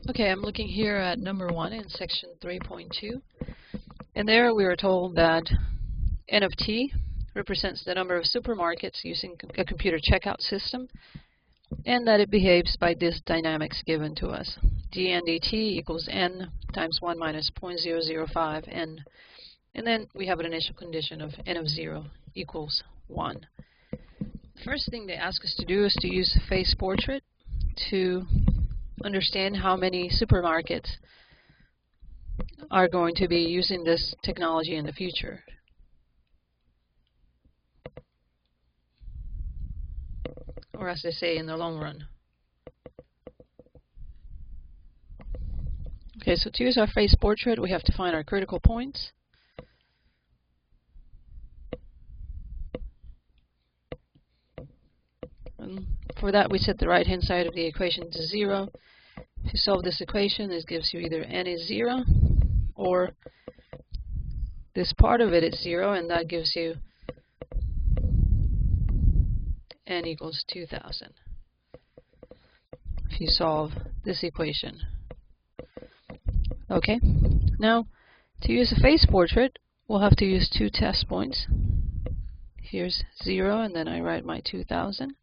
Okay, I'm looking here at number 1 in section 3.2, and there we were told that N of t represents the number of supermarkets using a computer checkout system, and that it behaves by this dynamics given to us. dn dt equals n times 1 minus 0.005 n, and then we have an initial condition of n of 0 equals 1. The first thing they ask us to do is to use phase portrait to understand how many supermarkets are going to be using this technology in the future. Or as they say, in the long run. Okay, so to use our phase portrait, we have to find our critical points. And for that, we set the right-hand side of the equation to 0. To solve this equation, this gives you either n is 0, or this part of it is 0, and that gives you n equals 2000. If you solve this equation. Okay, now to use a phase portrait, we'll have to use 2 test points. Here's 0, and then I write my 2000.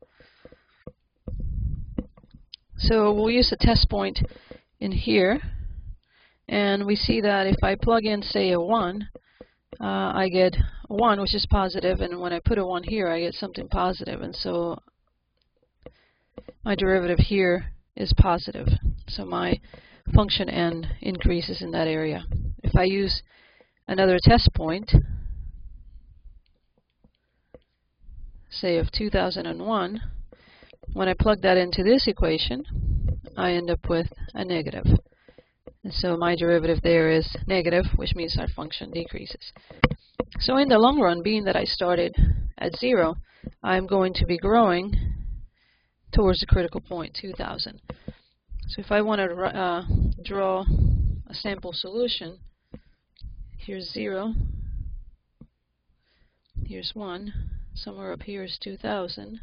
So we'll use a test point in here, and we see that if I plug in, say, a 1, I get a 1, which is positive, and when I put a 1 here, I get something positive, and so my derivative here is positive. So my function n increases in that area. If I use another test point, say of 2001, when I plug that into this equation, I end up with a negative. And so my derivative there is negative, which means our function decreases. So in the long run, being that I started at 0, I'm going to be growing towards the critical point, 2000. So if I want to draw a sample solution, here's 0, here's 1, somewhere up here is 2000.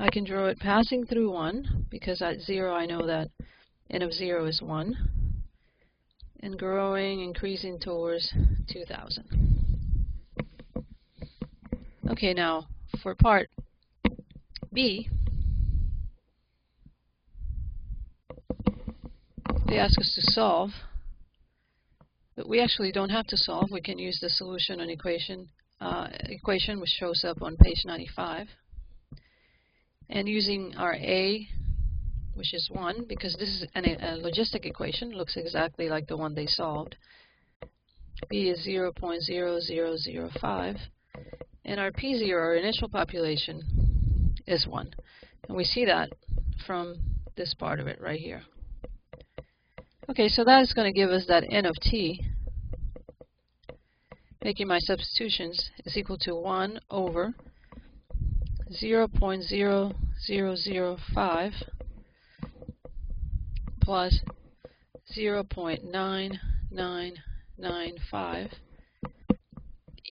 I can draw it passing through 1, because at 0 I know that n of 0 is 1, and growing, increasing towards 2000. Okay, now for part B, they ask us to solve, but we actually don't have to solve. We can use the solution and equation which shows up on page 95. And using our A, which is 1, because this is a logistic equation, looks exactly like the one they solved. B is 0.0005, and our P0, our initial population, is 1. And we see that from this part of it right here. Okay, so that is going to give us that n of t, making my substitutions, is equal to 1 over 0.0005 plus 0.9995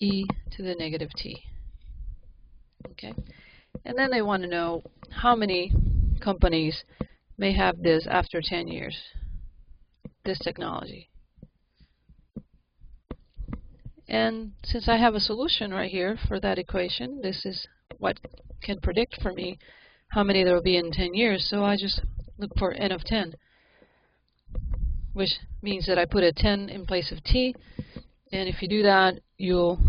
e to the negative t. Okay, and then they want to know how many companies may have this after 10 years, this technology. And since I have a solution right here for that equation, this is what can predict for me how many there will be in 10 years, so I just look for n of 10, which means that I put a 10 in place of t, and if you do that, you'll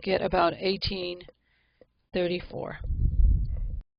get about 1834.